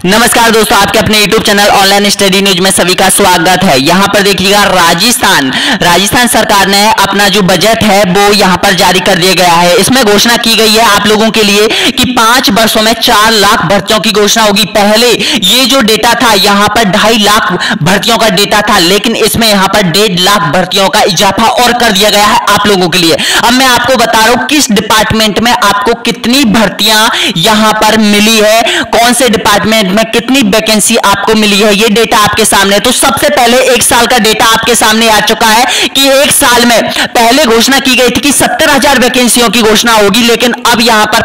नमस्कार दोस्तों, आपके अपने YouTube channel online study news में सभी का स्वागत है। यहाँ पर देखिएगा राजस्थान सरकार ने अपना जो बजट है वो यहाँ पर जारी कर दिया गया है। इसमें घोषणा की गई है आप लोगों के लिए कि 5 वर्षों में 4 लाख भर्तियों की घोषणा होगी। पहले ये जो डेटा था यहाँ पर 2.5 लाख भर्तियों का डेटा था, लेकिन इसमें यहाँ पर 1.5 लाख भर्तियों का इजाफा और कर दिया गया है आप लोगों के लिए। अब मैं आपको बता रहा हूँ किस डिपार्टमेंट में आपको कितनी भर्तियां यहाँ पर मिली है, कौन से डिपार्टमेंट में कितनी वैकेंसी आपको मिली है, ये डेटा आपके सामने। तो सबसे पहले 1 साल का डेटा आपके सामने आ चुका है कि 1 साल में पहले घोषणा की गई थी कि 70,000 वैकेंसियों की घोषणा होगी, लेकिन अब यहाँ पर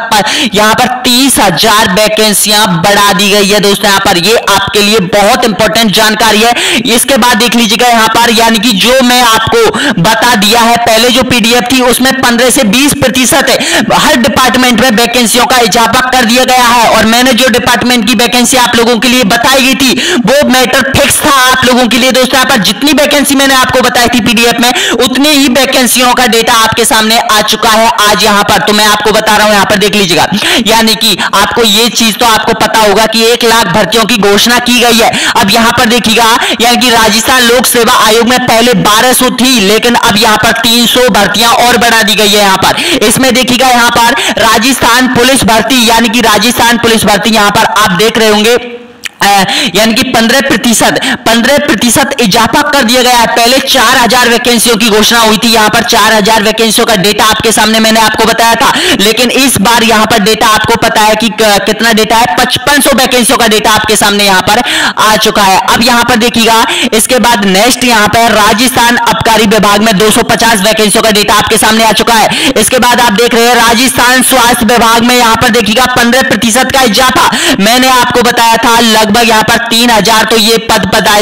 30,000 वैकेंसियां बढ़ा दी गई है दोस्तों। यहाँ पर ये आपके लिए बहुत इंपॉर्टेंट जानकारी है। इसके बाद देख लीजिएगा यहाँ पर, यानी कि जो मैं आपको बता दिया है पहले जो पीडीएफ थी उसमें 15 से 20% हर डिपार्टमेंट में वैकेंसियों का इजाफा कर दिया गया है। और मैंने जो डिपार्टमेंट की वैकेंसी आप लोगों के लिए बताई गई थी वो मैटर फिक्स था आप लोगों के लिए दोस्तों। यहाँ पर जितनी वैकेंसी मैंने आपको बताई थी पीडीएफ में, उतनी ही वैकेंसियों का डेटा आपके सामने आ चुका है आज यहाँ पर। तो मैं आपको बता रहा हूं, यहाँ पर देख लीजिएगा, यानी कि आपको ये चीज तो आपको पता होगा कि 1 लाख भर्तियों की घोषणा की गई है। अब यहाँ पर देखिएगा, यानी कि राजस्थान लोक सेवा आयोग में पहले 1200 थी, लेकिन अब यहाँ पर 300 भर्तियां और बढ़ा दी गई है। यहाँ पर इसमें देखिएगा, यहाँ पर राजस्थान पुलिस भर्ती, यानी कि राजस्थान पुलिस भर्ती यहाँ पर आप देख रहे होंगे, यानी कि 15% इजाफा कर दिया गया है। पहले 4,000 वैकेंसियों की घोषणा हुई थी, यहाँ पर 4,000 वैकेंसियों का डेटा आपके सामने मैंने आपको बताया था, लेकिन इस बार यहाँ पर डेटा आपको पता है कि कितना डेटा है, 5500 वैकेंसियों का डेटा आपके सामने यहाँ पर आ चुका है। अब यहाँ पर देखिएगा, इसके बाद नेक्स्ट यहाँ पर राजस्थान आबकारी विभाग में 250 वैकेंसियों का डेटा आपके सामने आ चुका है। इसके बाद आप देख रहे हैं राजस्थान स्वास्थ्य विभाग में यहाँ पर देखिएगा 15% का इजाफा। मैंने आपको बताया था लगभग यहाँ पर 3,000 तो ये पद बताए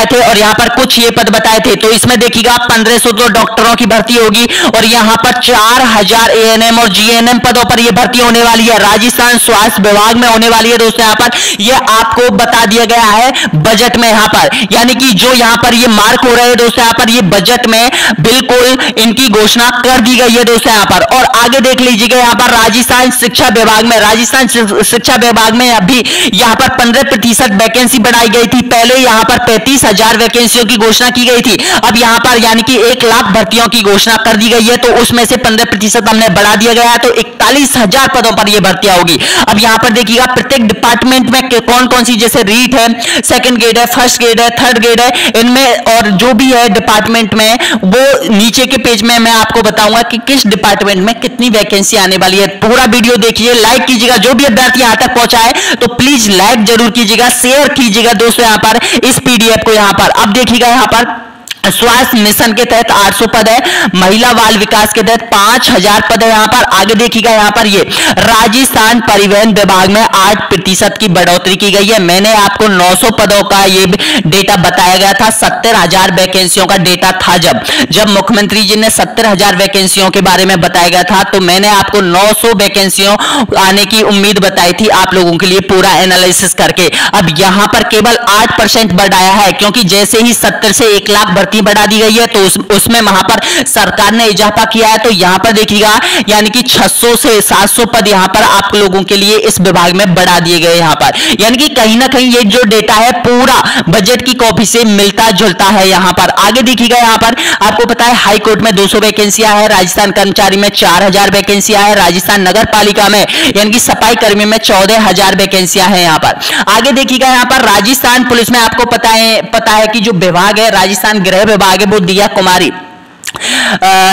थे, और यहाँ पर कुछ ये पद बताए थे। तो इसमें देखिएगा 1500 तो डॉक्टरों की भर्ती होगी, और यहाँ पर 4,000 एएनएम और जीएनएम पदों पर ये भर्ती होने वाली है, राजस्थान स्वास्थ्य विभाग में होने वाली है दोस्तों। यहाँ पर ये आपको बता दिया गया है बजट में यहाँ पर, यानी कि जो यहाँ पर ये मार्क हो रहे हैं दोस्तों, यहाँ पर ये बजट में बिल्कुल इनकी घोषणा कर दी गई है दोस्तों यहाँ पर। और आगे देख लीजिएगा, यहाँ पर राजस्थान शिक्षा विभाग में अभी यहाँ पर 15% वैकेंसी बढ़ाई गई थी। पहले यहाँ पर 35,000 वैकेंसियों की घोषणा की गई थी, अब यहाँ पर यानी कि 1 लाख भर्तियों की घोषणा कर दी गई है। तो उसमें से 15% हमने बढ़ा दिया गया है, तो 41,000 पदों पर यह भर्तियां होगी। अब यहाँ पर देखिएगा प्रत्येक डिपार्टमेंट में कौन कौन सी, जैसे रीट है, सेकंड ग्रेड है, फर्स्ट ग्रेड है, थर्ड ग्रेड है, इनमें और जो भी है डिपार्टमेंट में, वो नीचे के पेज में मैं आपको बताऊंगा कि किस डिपार्टमेंट में कितनी वैकेंसी आने वाली है। पूरा वीडियो देखिए, लाइक कीजिएगा, जो भी अभ्यर्थी यहां तक पहुंचा है तो प्लीज लाइक जरूर कीजिएगा, शेयर कीजिएगा दोस्तों यहाँ पर इस पीडीएफ को। यहाँ पर अब देखिएगा, यहाँ पर स्वास्थ्य मिशन के तहत 800 पद है, महिला बाल विकास के तहत 5,000 पद है। यहाँ पर आगे देखिएगा, यहाँ पर ये राजस्थान परिवहन विभाग में 8% की बढ़ोतरी की गई है। मैंने आपको 900 पदों का ये डेटा बताया गया था, 70,000 वैकेंसियों का डेटा था। जब मुख्यमंत्री जी ने 70,000 वैकेंसियों के बारे में बताया गया था, तो मैंने आपको 900 वैकेंसियों आने की उम्मीद बताई थी आप लोगों के लिए पूरा एनालिसिस करके। अब यहाँ पर केवल 8% बढ़ाया है, क्योंकि जैसे ही 70 से 1 लाख भर्ती बढ़ा दी गई है, तो उसमें वहां पर सरकार ने इजाफा किया है। तो यहां पर देखिएगा, यानी कि 600 से 700 पद यहां पर आप लोगों के लिए इस विभाग में बढ़ा दिए गए। यहां पर यानी कि कहीं ना कहीं ये जो डेटा है पूरा बजट की कॉपी से मिलता जुलता है। यहां पर आगे देखिएगा, यहां पर आपको पता है हाई कोर्ट में 200 वैकेंसियां है, राजस्थान कर्मचारी में 4,000 वैकेंसियां है, राजस्थान नगर पालिका में यानी कि सफाई कर्मी में 14,000 वैकेंसियां हैं। यहां पर आगे देखिएगा, यहां पर राजस्थान पुलिस में आपको पता है कि जो विभाग है राजस्थान गृह विभाग है, वो दिया कुमारी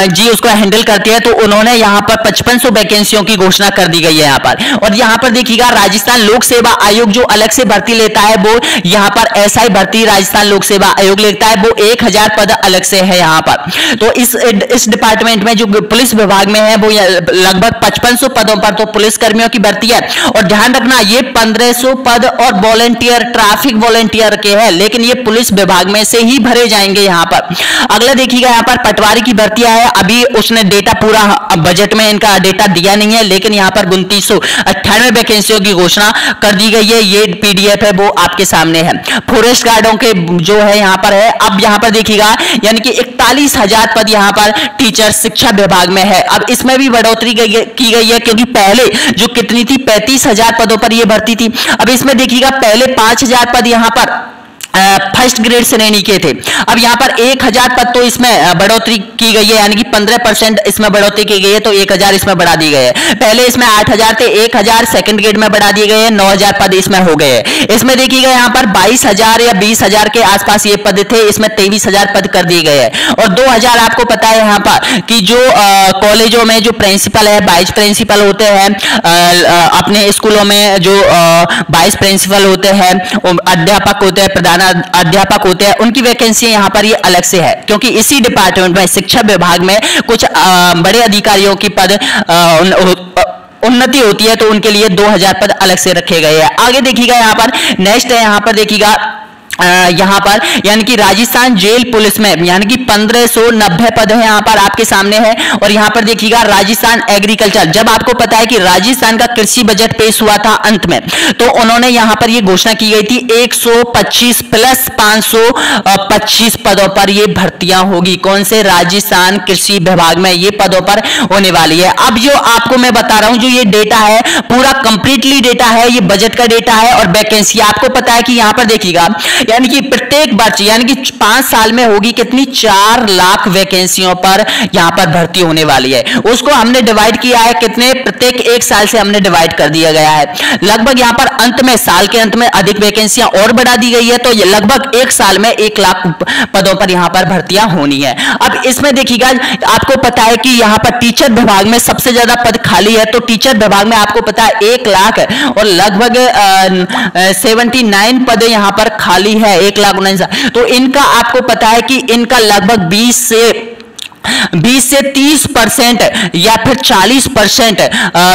जी उसको हैंडल करती है। तो उन्होंने यहाँ पर 5500 वैकेंसियों की घोषणा कर दी गई है यहाँ पर। और यहाँ पर देखिएगा, राजस्थान लोक सेवा आयोग जो अलग से भर्ती लेता है, वो यहाँ पर एसआई भर्ती राजस्थान लोक सेवा आयोग लेता है, वो 1,000 पद अलग से है यहाँ पर। तो इस डिपार्टमेंट में जो पुलिस विभाग में है, वो लगभग 5500 पदों पर तो पुलिस कर्मियों की भर्ती है। और ध्यान रखना, ये 1500 पद और वॉलंटियर, ट्रैफिक वॉलंटियर के हैं, लेकिन ये पुलिस विभाग में से ही भरे जाएंगे यहाँ पर। अगला देखिएगा, यहाँ पर पटवारी की भर्तियां है, अभी उसने डेटा पूरा बजट में इनका डेटा दिया नहीं है, लेकिन यहाँ पर 2998 वैकेंसियों की घोषणा कर दी गई है। ये पीडीएफ है वो आपके सामने है। फॉरेस्ट गार्डों के जो है यहाँ पर है। अब यहाँ पर देखिएगा यानी कि 41,000 पद यहाँ पर टीचर शिक्षा विभाग में है। अब इसमें भी बढ़ोतरी की गई है, क्योंकि पहले जो कितनी थी 35,000 पदों पर यह भर्ती थी। अब इसमें देखिएगा पहले 5,000 पद यहाँ पर फर्स्ट ग्रेड श्रेणी के थे। अब यहाँ पर 1,000 पद तो इसमें बढ़ोतरी की गई है, यानी कि 15% इसमें बढ़ोतरी की गई है, तो 1,000 इसमें बढ़ा दी गई है। पहले इसमें 8,000 थे, 1,000 सेकंड ग्रेड में बढ़ा दिए गए हैं, 9,000 पद इसमें हो गए हैं। इसमें देखिएगा यहाँ पर 22,000 या 20,000 के आसपास ये पद थे, इसमें 23,000 पद कर दिए गए हैं। और 2,000 आपको पता है यहाँ पर कि जो कॉलेजों में जो प्रिंसिपल है, वाइस प्रिंसिपल होते हैं, अपने स्कूलों में जो वाइस प्रिंसिपल होते हैं, अध्यापक होते हैं, प्रधान अध्यापक होते हैं, उनकी वैकेंसी यहाँ पर ये अलग से है, क्योंकि इसी डिपार्टमेंट में शिक्षा विभाग में कुछ बड़े अधिकारियों की पद उन्नति होती है, तो उनके लिए 2,000 पद अलग से रखे गए हैं। आगे देखिएगा यहाँ पर नेक्स्ट है, यहाँ पर देखिएगा यहाँ पर यानी कि राजस्थान जेल पुलिस में यानी कि 1590 पद है यहाँ पर आपके सामने है। और यहाँ पर देखिएगा राजस्थान एग्रीकल्चर, जब आपको पता है कि राजस्थान का कृषि बजट पेश हुआ था अंत में, तो उन्होंने यहाँ पर ये घोषणा की गई थी 125 प्लस 525 पदों पर ये भर्तियां होगी। कौन से? राजस्थान कृषि विभाग में ये पदों पर होने वाली है। अब जो आपको मैं बता रहा हूं, जो ये डेटा है पूरा कंप्लीटली डेटा है, ये बजट का डेटा है और वैकेंसी आपको पता है कि यहाँ पर देखिएगा यानी कि प्रत्येक वर्ष यानी कि 5 साल में होगी कितनी 4 लाख वैकेंसियों पर यहां पर भर्ती होने वाली है। उसको हमने डिवाइड किया है कितने, प्रत्येक 1 साल से हमने डिवाइड कर दिया गया है। लगभग यहां पर अंत में साल के अंत में अधिक वैकेंसियां और बढ़ा दी गई है, तो ये लगभग 1 साल में 1 लाख पदों पर यहां पर भर्तियां होनी है। अब इसमें देखिएगा आपको पता है कि यहां पर टीचर विभाग में सबसे ज्यादा पद खाली है, तो टीचर विभाग में आपको पता है 1 लाख और लगभग 79 पद यहां पर खाली है, 1,49,000। तो इनका आपको पता है कि इनका लगभग 20 से 30% या फिर 40%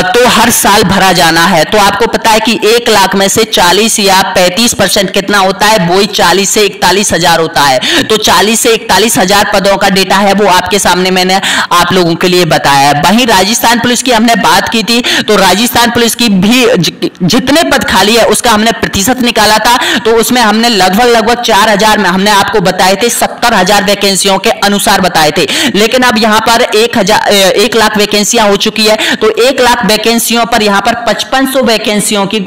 तो हर साल भरा जाना है। तो आपको पता है कि 1 लाख में से 40 या 35% कितना होता है, वही 40 से 41,000 होता है। तो 40 से 41,000 पदों का डेटा है वो आपके सामने मैंने आप लोगों के लिए बताया है। वहीं राजस्थान पुलिस की हमने बात की थी, तो राजस्थान पुलिस की भी जितने पद खाली है उसका हमने प्रतिशत निकाला था, तो उसमें हमने लगभग 4,000 में हमने आपको बताए थे 70,000 वैकेंसियों के अनुसार बताए थे। लेकिन अब यहां पर 1 लाख वैकेंसियां हो चुकी है, तो 1 लाख वैकेंसियों पर यहां पर 5500 वैकेंसियों की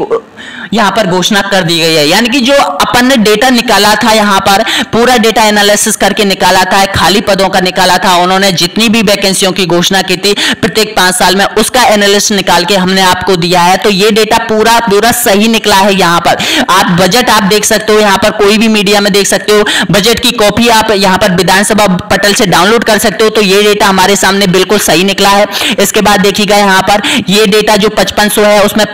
यहां पर घोषणा कर दी गई है। यानी कि जो अपन ने डेटा निकाला था, यहां पर पूरा डेटा एनालिसिस करके निकाला था, खाली पदों का निकाला था, उन्होंने जितनी भी वैकेंसियों की घोषणा की थी प्रत्येक 5 साल में, उसका एनालिसिस निकाल के हमने आपको दिया है। तो ये डेटा पूरा सही निकला है। यहां पर आप बजट आप देख सकते हो, यहां पर कोई भी मीडिया में देख सकते हो, बजट की कॉपी आप यहां पर विधानसभा पटल से डाउनलोड कर सकते हो। तो ये डेटा हमारे सामने बिल्कुल सही निकला है। इसके बाद देखिएगा यहां पर ये डेटा जो 5500 है उसमें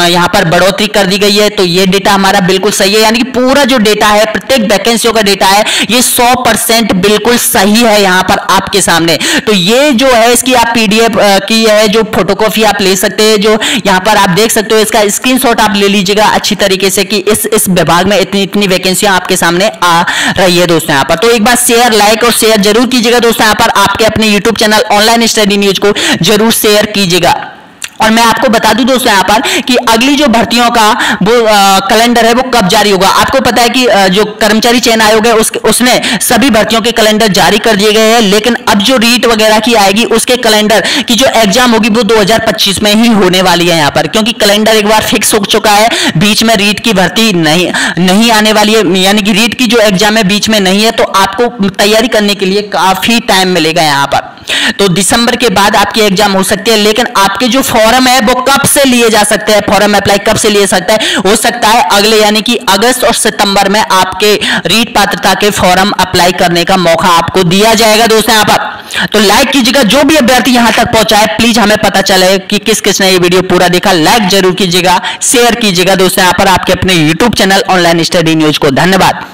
यहां पर बढ़ोतरी कर दी गई है, तो ये डेटा हमारा बिल्कुल सही है। यानी कि पूरा जो डेटा है प्रत्येक वैकेंसियों का डेटा है ये 100% बिल्कुल सही है यहां पर आपके सामने। तो ये जो है इसकी आप पीडीएफ की है जो फोटोकॉपी आप ले सकते हैं, जो यहां पर आप देख सकते हो, इसका स्क्रीनशॉट आप ले लीजिएगा अच्छी तरीके से कि इस विभाग में इतनी वैकेंसियां आपके सामने आ रही है दोस्तों। यहां पर तो एक बार शेयर, लाइक और शेयर जरूर कीजिएगा दोस्तों। यहां पर आपके अपने YouTube channel online study news को जरूर शेयर कीजिएगा। और मैं आपको बता दूं दोस्तों यहाँ पर कि अगली जो भर्तियों का वो कैलेंडर है वो कब जारी होगा। आपको पता है कि जो कर्मचारी चयन आयोग है उसने सभी भर्तियों के कैलेंडर जारी कर दिए गए हैं, लेकिन अब जो रीट वगैरह की आएगी उसके कैलेंडर की जो एग्जाम होगी वो 2025 में ही होने वाली है यहाँ पर, क्योंकि कैलेंडर एक बार फिक्स हो चुका है। बीच में रीट की भर्ती नहीं आने वाली है, यानी कि रीट की जो एग्जाम है बीच में नहीं है, तो आपको तैयारी करने के लिए काफी टाइम मिलेगा यहाँ पर। तो दिसंबर के बाद आपकी एग्जाम हो सकती है, लेकिन आपके जो फॉर्म है वो कब से लिए जा सकते हैं, फॉर्म अप्लाई कब से लिए सकता है, हो सकता है अगले यानी कि अगस्त और सितंबर में आपके रीट पात्रता के फॉर्म अप्लाई करने का मौका आपको दिया जाएगा दोस्तों यहाँ पर। तो लाइक कीजिएगा, जो भी अभ्यर्थी यहां तक पहुंचा है प्लीज हमें पता चले कि किस किसने ये वीडियो पूरा देखा। लाइक जरूर कीजिएगा, शेयर कीजिएगा दोस्तों यहाँ पर आपके अपने YouTube channel online study news को। धन्यवाद।